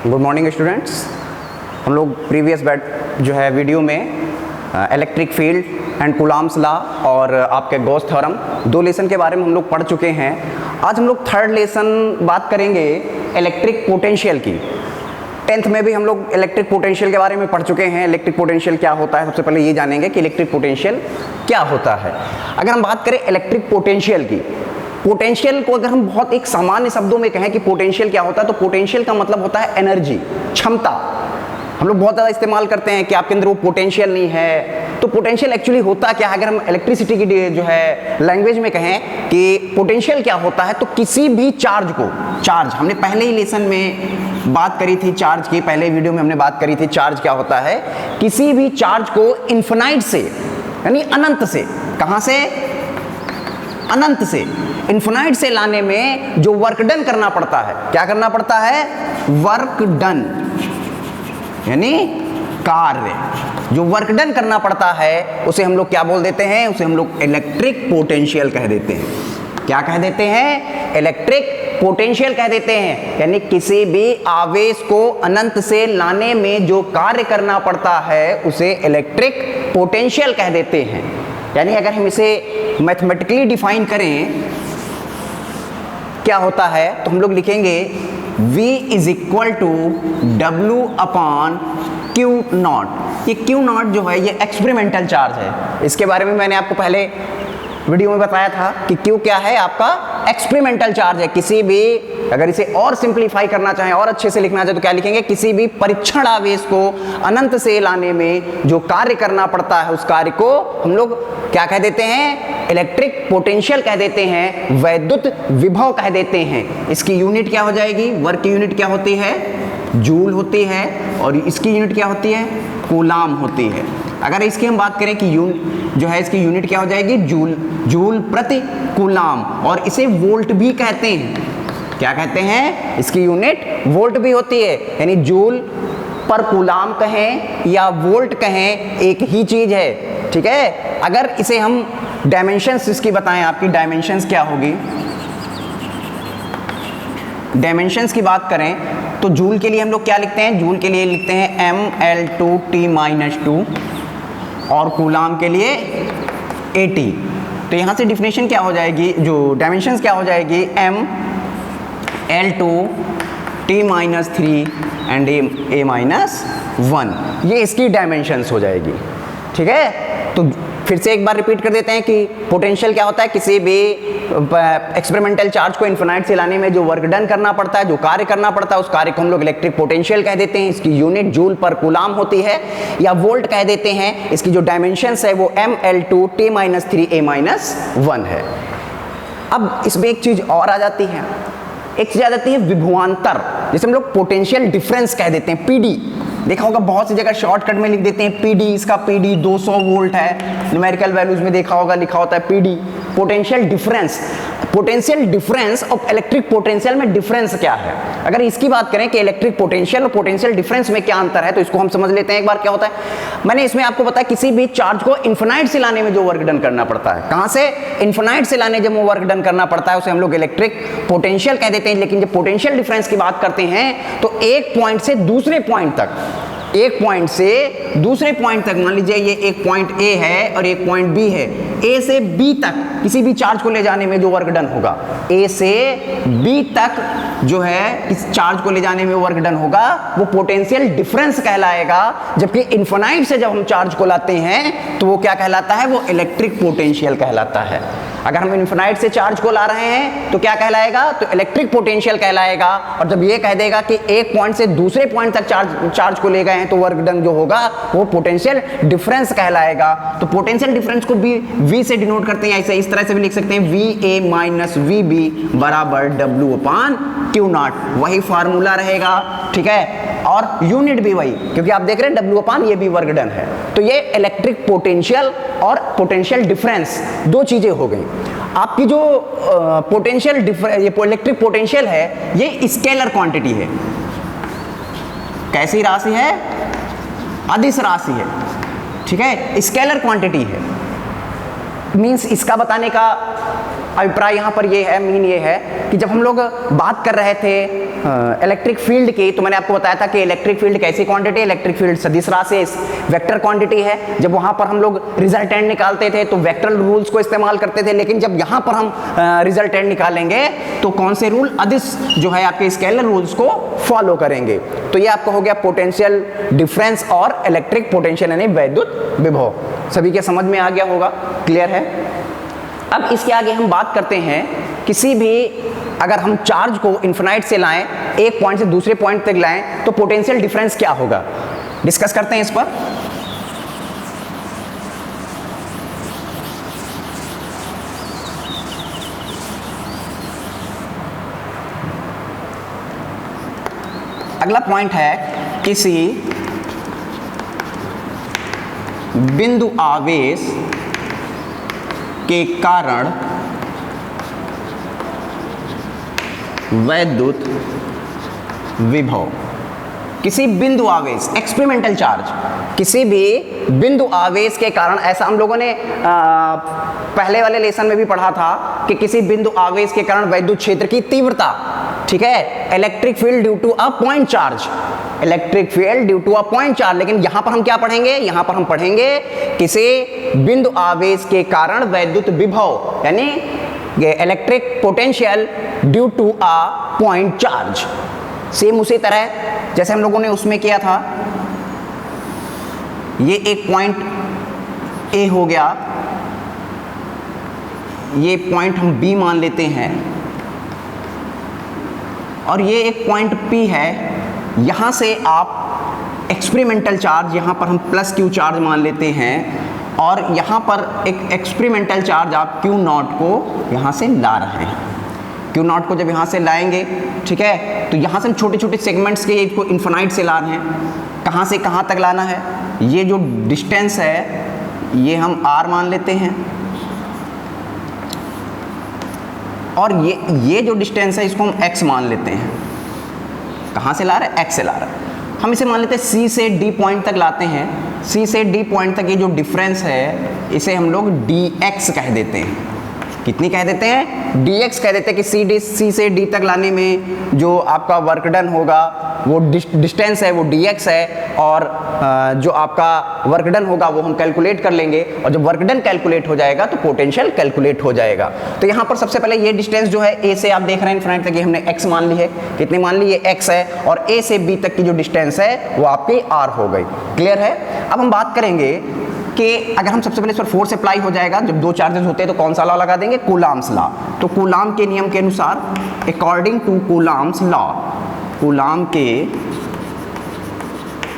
Good morning students. हम लोग previous जो है वीडियो में electric field and Coulomb's law और आपके गॉस थ्योरम दो लेसन के बारे में हम लोग पढ़ चुके हैं। आज हम लोग थर्ड लेसन बात करेंगे इलेक्ट्रिक पोटेंशियल की। 10th में भी हम लोग इलेक्ट्रिक पोटेंशियल के बारे में पढ़ चुके हैं। इलेक्ट्रिक पोटेंशियल क्या होता है, सबसे पहले ये जानेंगे कि इलेक्ट्रिक पोटेंशियल क्या होता है। अगर हम बात करें इलेक्ट्रिक पोटेंशियल की, पोटेंशियल को अगर हम बहुत एक सामान्य शब्दों में कहें कि पोटेंशियल क्या होता है, तो पोटेंशियल का मतलब होता है एनर्जी, क्षमता। हम लोग बहुत ज़्यादा इस्तेमाल करते हैं कि आपके अंदर वो पोटेंशियल नहीं है। तो पोटेंशियल एक्चुअली होता क्या है, अगर हम इलेक्ट्रिसिटी की जो है लैंग्वेज में कहें कि पोटेंशियल क्या होता है, तो किसी भी चार्ज को, चार्ज हमने पहले ही लेसन में बात करी थी, चार्ज की पहले वीडियो में हमने बात करी थी चार्ज क्या होता है। किसी भी चार्ज को इन्फिनाइट से यानी अनंत से, कहाँ से, अनंत से इन्फिनाइट से लाने में जो वर्क डन करना पड़ता है, क्या करना पड़ता है, वर्क डन यानी कार्य, जो वर्क डन करना पड़ता है उसे हम लोग क्या बोल देते हैं, उसे हम लोग इलेक्ट्रिक पोटेंशियल कह देते हैं। क्या कह देते हैं, इलेक्ट्रिक पोटेंशियल कह देते हैं। यानी किसी भी आवेश को अनंत से लाने में जो कार्य करना पड़ता है उसे इलेक्ट्रिक पोटेंशियल कह देते हैं। यानी अगर हम इसे मैथमेटिकली डिफाइन करें क्या होता है, तो हम लोग लिखेंगे V is equal to W upon Q naught. ये Q नॉट जो है ये एक्सपेरिमेंटल चार्ज है। इसके बारे में मैंने आपको पहले वीडियो में बताया था कि Q क्या है, आपका एक्सपेरिमेंटल चार्ज है। किसी भी, अगर इसे और सिंप्लीफाई करना चाहें और अच्छे से लिखना चाहें तो क्या लिखेंगे, किसी भी परीक्षण आवेश को अनंत से लाने में जो कार्य करना पड़ता है उस कार्य को हम लोग क्या कह देते हैं, इलेक्ट्रिक पोटेंशियल कह देते हैं, वैद्युत विभव कह देते हैं। इसकी यूनिट क्या हो जाएगी, वर्क की यूनिट क्या होती है, जूल होती है, और इसकी यूनिट क्या होती है, कूलाम होती है। अगर इसकी हम बात करें कि जो है इसकी यूनिट क्या हो जाएगी, जूल, जूल प्रति कूलाम, और इसे वोल्ट भी कहते हैं। क्या कहते हैं, इसकी यूनिट वोल्ट भी होती है। यानी जूल पर कूलाम कहें या वोल्ट कहें, एक ही चीज है, ठीक है। अगर इसे हम डायमेंशंस इसकी बताएं, आपकी डायमेंशंस क्या होगी, डायमेंशंस की बात करें तो जूल के लिए हम लोग क्या लिखते हैं, जूल के लिए लिखते हैं mL2T-2 और कूलाम के लिए AT। तो यहाँ से डिफिनेशन क्या हो जाएगी, जो डायमेंशंस क्या हो जाएगी, mL2T-3 एंड A-1, ये इसकी डायमेंशंस हो जाएगी, ठीक है। तो फिर से एक बार रिपीट कर देते हैं कि पोटेंशियल क्या होता है, किसी भी एक्सपेरिमेंटल चार्ज को इन्फिनाइट से लाने में जो वर्क डन करना पड़ता है, जो कार्य करना पड़ता है, उस कार्य को हम लोग इलेक्ट्रिक पोटेंशियल कह देते हैं। इसकी यूनिट जूल पर कूलाम होती है या वोल्ट कह देते हैं। इसकी जो डायमेंशंस है वो mL2T-3A-1 है। अब इसमें एक चीज और आ जाती है, एक चीज आ जाती है विभवांतर, जिसे हम लोग पोटेंशियल डिफरेंस कह देते हैं, PD। देखा होगा बहुत सी जगह शॉर्टकट में लिख देते हैं PD, इसका PD 200 वोल्ट है। न्यूमेरिकल वैल्यूज में देखा होगा लिखा होता है PD, potential difference. Potential difference और इलेक्ट्रिक पोटेंशियल में डिफरेंस क्या है। अगर इसकी बात करें कि इलेक्ट्रिक पोटेंशियल और पोटेंशियल डिफरेंस में क्या अंतर है, तो इसको हम समझ लेते हैं एक बार क्या होता है। मैंने इसमें आपको बताया किसी भी चार्ज को इन्फिनाइट से लाने में जो वर्क डन करना पड़ता है, कहां से, इन्फिनाइट से लाने जब वो वर्क डन करना पड़ता है उसे हम लोग इलेक्ट्रिक पोटेंशियल कह देते हैं। लेकिन जब पोटेंशियल डिफरेंस की बात करते हैं तो एक पॉइंट से दूसरे पॉइंट तक, एक पॉइंट से दूसरे पॉइंट तक, मान लीजिए ये एक पॉइंट A है और एक पॉइंट B है, A से B तक किसी भी चार्ज को ले जाने में जो वर्क डन होगा, A से B तक जो है इस चार्ज को ले जाने में वर्क डन होगा वो पोटेंशियल डिफरेंस कहलाएगा। जबकि इन्फिनाइट से जब हम चार्ज को लाते हैं तो वो क्या कहलाता है, वो इलेक्ट्रिक पोटेंशियल कहलाता है। अगर हम इन्फिनाइट से चार्ज को ला रहे हैं तो क्या कहलाएगा, तो इलेक्ट्रिक पोटेंशियल कहलाएगा। और जब ये कह देगा कि एक पॉइंट से दूसरे पॉइंट तक चार्ज को ले गए हैं तो वर्क डन जो होगा वो पोटेंशियल डिफरेंस कहलाएगा। तो पोटेंशियल डिफरेंस को भी V से डिनोट करते हैं, ऐसे इस तरह से भी लिख सकते हैं, VA माइनस VB बराबर W अपॉन Q नॉट, वही फार्मूला रहेगा, ठीक है। और यूनिट भी वही, क्योंकि आप देख रहे हैं W अपॉन ये भी वर्क डन है। तो ये इलेक्ट्रिक पोटेंशियल और पोटेंशियल डिफरेंस दो चीजें हो गई। आपकी जो पोटेंशियल ये इलेक्ट्रिक पोटेंशियल है ये स्केलर क्वांटिटी है। कैसी राशि है, अदिश राशि है, ठीक है, स्केलर क्वांटिटी है। मींस इसका बताने का अभिप्राय यहाँ पर ये है, मीन ये है कि जब हम लोग बात कर रहे थे इलेक्ट्रिक फील्ड की, तो मैंने आपको बताया था कि इलेक्ट्रिक फील्ड कैसी क्वांटिटी है, इलेक्ट्रिक फील्ड सदिश राशि वेक्टर क्वांटिटी है। जब वहाँ पर हम लोग रिजल्टेंट निकालते थे तो वेक्टर रूल्स को इस्तेमाल करते थे, लेकिन जब यहाँ पर हम रिजल्टेंट निकालेंगे तो कौन से रूल, अदिश जो है आपके स्केलर रूल्स को फॉलो करेंगे। तो ये आपका हो गया पोटेंशियल डिफरेंस और इलेक्ट्रिक पोटेंशियल यानी वैद्युत विभव। सभी के समझ में आ गया होगा, क्लियर है। अब इसके आगे हम बात करते हैं, किसी भी अगर हम चार्ज को इन्फिनाइट से लाएं, एक पॉइंट से दूसरे पॉइंट तक लाएं, तो पोटेंशियल डिफरेंस क्या होगा, डिस्कस करते हैं इस पर। अगला पॉइंट है, किसी बिंदु आवेश के कारण वैद्युत विभव। किसी बिंदु आवेश, एक्सपेरिमेंटल चार्ज, किसी भी बिंदु आवेश के कारण, ऐसा हम लोगों ने पहले वाले लेसन में भी पढ़ा था कि किसी बिंदु आवेश के कारण वैद्युत क्षेत्र की तीव्रता, ठीक है, electric field due to a point charge, electric field due to a point charge. लेकिन यहां पर हम क्या पढ़ेंगे, यहां पर हम पढ़ेंगे किसी बिंदु आवेश के कारण वैद्युत विभव यानी electric potential due to a point charge. Same उसी तरह जैसे हम लोगों ने उसमें किया था, ये एक पॉइंट ए हो गया, ये पॉइंट हम बी मान लेते हैं, और ये एक पॉइंट पी है। यहां से आप एक्सपेरिमेंटल चार्ज, यहां पर हम प्लस क्यू चार्ज मान लेते हैं, और यहाँ पर एक एक्सपेरिमेंटल चार्ज आप क्यू नॉट को यहाँ से ला रहे हैं। क्यू नॉट को जब यहाँ से लाएंगे, ठीक है, तो यहाँ से हम छोटे छोटे सेगमेंट्स के इसको इन्फिनाइट से ला रहे हैं। कहाँ से कहाँ तक लाना है, ये जो डिस्टेंस है ये हम r मान लेते हैं, और ये जो डिस्टेंस है इसको हम x मान लेते हैं। कहाँ से ला रहे हैं, x से ला रहे हैं। हम इसे मान लेते हैं C से D पॉइंट तक लाते हैं। C से D पॉइंट तक ये जो डिफरेंस है इसे हम लोग dx कह देते हैं। कितनी कह देते हैं, dx कह देते हैं कि C से D तक लाने में जो आपका वर्क डन होगा वो डिस्टेंस है वो dx है, और जो आपका वर्क डन होगा वो हम कैलकुलेट कर लेंगे, और जब वर्क डन कैलकुलेट हो जाएगा तो पोटेंशियल कैलकुलेट हो जाएगा। तो यहाँ पर सबसे पहले ये डिस्टेंस जो है A से आप देख रहे हैं इन्फिनाइट तक, ये हमने x मान ली है। कितनी मान ली, ये x है, और A से B तक की जो डिस्टेंस है वो आपकी r हो गई। क्लियर है। अब हम बात करेंगे कि अगर हम सबसे पहले इस पर फोर्स अप्लाई हो जाएगा, जब दो चार्जेस होते हैं तो कौन सा लॉ लगा देंगे, कूलाम्स लॉ। तो कूलाम के नियम के अनुसार, according to Coulomb's law, Coulomb के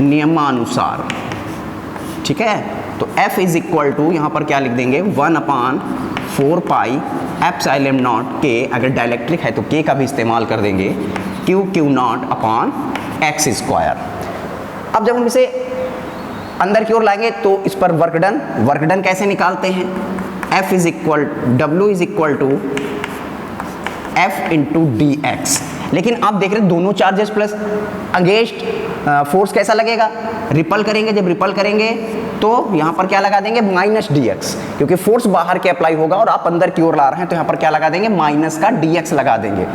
नियमानुसार, ठीक है, तो F इज इक्वल टू, यहाँ पर क्या लिख देंगे, 1/4 पाई एप्सिलॉन नॉट K, अगर डाइलेक्ट्रिक है तो K का भी इस्तेमाल कर देंगे, Q नॉट अपॉन x स्क्वायर। अब जब हम इसे अंदर की ओर लाएंगे तो इस पर वर्क डन कैसे निकालते हैं, F is equal, W is equal to F into dx। लेकिन आप देख रहे हैं दोनों चार्जेस प्लस अगेंस्ट फोर्स कैसा लगेगा, रिपल करेंगे। जब रिपल करेंगे तो यहाँ पर क्या लगा देंगे, माइनस dx, क्योंकि फोर्स बाहर के अप्लाई होगा और आप अंदर की ओर ला रहे हैं, तो यहाँ पर क्या लगा देंगे, माइनस का dx लगा देंगे।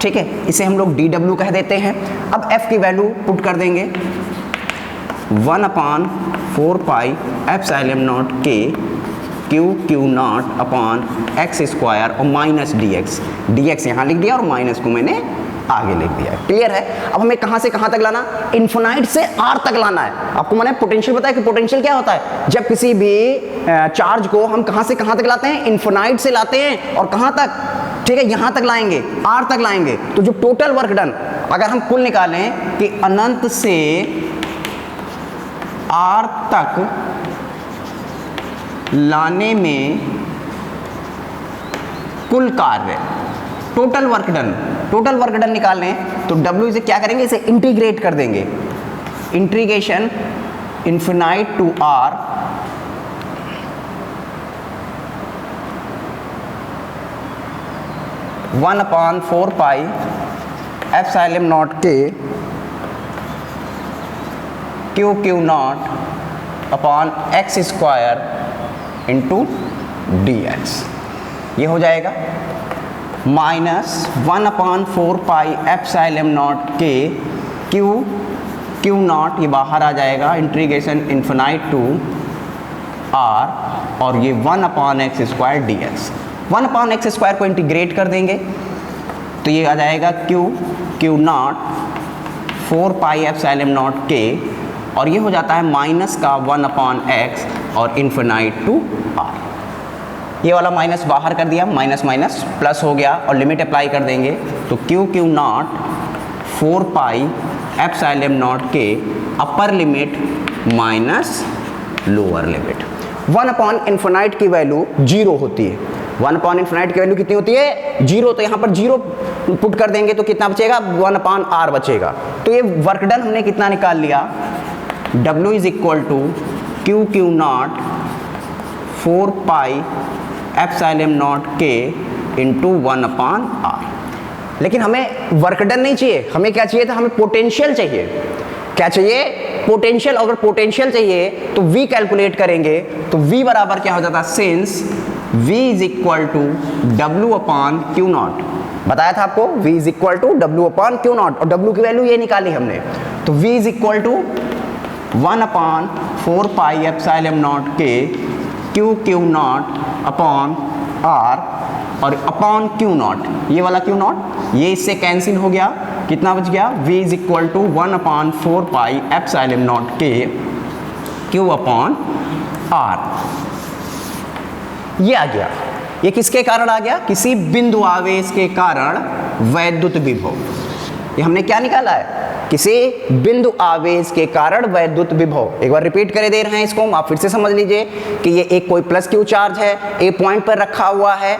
ठीक है, इसे हम लोग dw कह देते हैं। अब F की वैल्यू पुट कर देंगे, 1/4 pi epsilon naught K Q नॉट अपॉन x स्क्वायर और माइनस dx यहाँ लिख दिया और माइनस को मैंने आगे लिख दिया। क्लियर है। अब हमें कहाँ से कहाँ तक लाना, इन्फिनाइट से r तक लाना है। आपको मैंने पोटेंशियल बताया कि पोटेंशियल क्या होता है, जब किसी भी चार्ज को हम कहाँ से कहाँ तक लाते हैं, इन्फिनाइट से लाते हैं, और कहाँ तक, ठीक है, यहाँ तक लाएंगे, r तक लाएंगे। तो जो टोटल वर्क डन अगर हम कुल निकालें कि अनंत से r तक लाने में कुल कार्य, टोटल वर्क डन निकालने, तो W से क्या करेंगे, इसे इंटीग्रेट कर देंगे, integration infinite to R one upon 4 pi epsilon naught K Q नॉट अपॉन x स्क्वायर इंटू dx, ये हो जाएगा। माइनस 1/4 पाई एप्सिलॉन नॉट के क्यू नॉट, ये बाहर आ जाएगा, इंटीग्रेशन इन्फिनाइट टू आर, और ये 1/x² dx। 1/x² को इंटीग्रेट कर देंगे तो ये आ जाएगा Q not 4 pi epsilon not के, और ये हो जाता है माइनस का 1/x और इन्फिनाइट टू आर। ये वाला माइनस बाहर कर दिया, माइनस माइनस प्लस हो गया, और लिमिट अप्लाई कर देंगे तो Q not 4 pi epsilon not के upper limit minus lower limit. 1/इन्फिनाइट की वैल्यू 0 होती है। 1/इन्फिनाइट की वैल्यू कितनी होती है? 0। तो यहाँ पर 0 पुट कर देंगे तो कितना बचेगा? 1/r बचेगा। तो ये वर्क डन हमने कितना निकाल लिया? W is equal to Q not 4 pi epsilon not के इंटू 1/r। लेकिन हमें वर्क डन नहीं चाहिए, हमें क्या चाहिए था? हमें पोटेंशियल चाहिए। क्या चाहिए? पोटेंशियल। अगर पोटेंशियल चाहिए तो V कैलकुलेट करेंगे तो V बराबर क्या हो जाता? Since V is equal to W/Q0। बताया था आपको V is equal to W/Q0, और W की वैल्यू ये निकाली हमने। तो V is equal to 1/4 pi epsilon not के Q0/R और अपॉन Q0, ये वाला Q0 ये इससे कैंसिल हो गया। कितना बच गया? V is equal to 1/4 pi epsilon not के Q/R। ये आ गया। ये किसके कारण आ गया? किसी बिंदु आवेश के कारण वैद्युत विभव। ये हमने क्या निकाला है? किसी बिंदु आवेश के कारण वैद्युत विभव। एक बार रिपीट करे दे रहे हैं इसको, आप फिर से समझ लीजिए कि ये एक कोई प्लस क्यू चार्ज है, ए पॉइंट पर रखा हुआ है,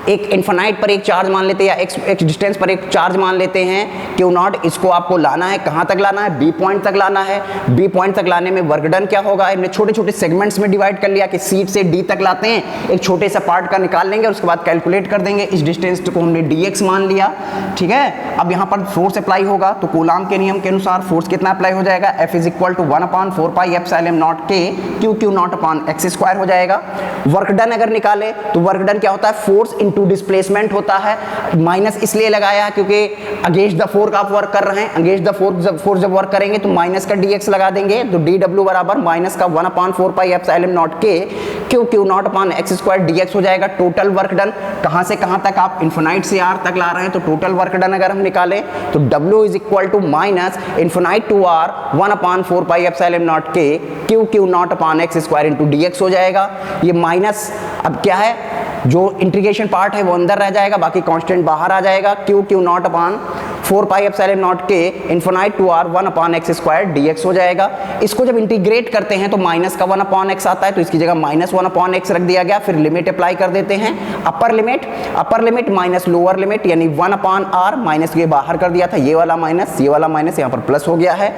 एक इन्फिनाइट पर एक चार्ज मान लेते हैं, या एक्स डिस्टेंस पर एक चार्ज मान लेते हैं Q0। इसको आपको लाना है, कहाँ तक लाना है? बी पॉइंट तक लाना है। बी पॉइंट तक लाने में वर्क डन क्या होगा? हमने छोटे छोटे सेगमेंट्स में डिवाइड कर लिया कि सी से डी तक लाते हैं, एक छोटे सा पार्ट का निकाल लेंगे और उसके बाद कैलकुलेट कर देंगे। इस डिस्टेंस को हमने dx मान लिया, ठीक है। अब यहाँ पर फोर्स अप्लाई होगा तो कूलाम के नियम के अनुसार फोर्स कितना अप्लाई हो जाएगा? F is equal to 1/4 pi epsilon not के Q0/x² हो जाएगा। वर्क डन अगर निकाले तो वर्क डन क्या होता है? फोर्स इंटू डिस्प्लेसमेंट होता है। माइनस इसलिए लगाया है क्योंकि अगेंस्ट द फोर्स आप वर्क कर रहे हैं। अगेंस्ट द फोर्स जब वर्क करेंगे तो माइनस का dx लगा देंगे, तो dw बराबर माइनस का 1/4 पाई एप्सिलॉन नॉट के Q0/x² dx हो जाएगा। टोटल वर्क डन कहां से कहां तक? आप इन्फिनाइट से r तक ला रहे हैं, तो टोटल वर्क डन अगर हम निकालें तो W is equal to minus infinite to r 1/4 pi epsilon not के Q0/x² इंटू dx हो जाएगा। ये माइनस अब क्या है? जो इंटीग्रेशन पार्ट है वो अंदर रह जाएगा, बाकी कांस्टेंट बाहर आ जाएगा। Q0/4 पाई एप्सिलॉन नॉट के infinite to r 1/x² dx हो जाएगा। इसको जब इंटीग्रेट करते हैं तो माइनस का 1/x आता है, तो इसकी जगह माइनस 1/x रख दिया गया। फिर लिमिट अप्लाई कर देते हैं। अपर लिमिट माइनस लोअर लिमिट, यानी 1/r, माइनस ये बाहर कर दिया था, ये वाला माइनस यहाँ पर प्लस हो गया है।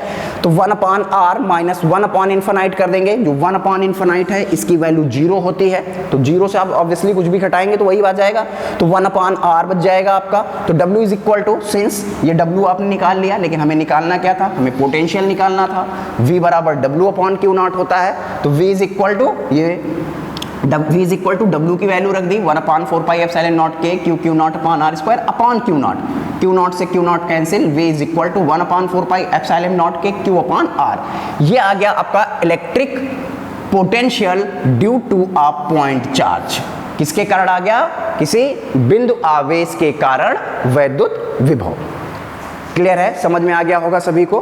तो 1/r माइनस 1/इन्फिनाइट कर देंगे। जो 1/इन्फिनाइट है इसकी वैल्यू 0 होती है, तो 0 से आप ऑब्वियसली कुछ भी घटाएंगे तो वही आ जाएगा, तो 1/r बच जाएगा आपका। तो W is equal to, since ये W आपने निकाल लिया, लेकिन हमें निकालना क्या था? हमें पोटेंशियल निकालना था। V बराबर W/Q0 होता है, तो V is equal to V is equal to W की वैल्यू रख दी 1/4 पाई एप्सिलॉन नॉट के Q0/r² अपॉन Q0। Q0 से Q0 cancel, V is equal to 1/4 pi epsilon not के Q/r। ये आ गया आपका electric potential due to a point charge. किसके कारण आ गया? किसी बिंदु आवेश के कारण वैद्युत विभव। क्लियर है? समझ में आ गया होगा सभी को।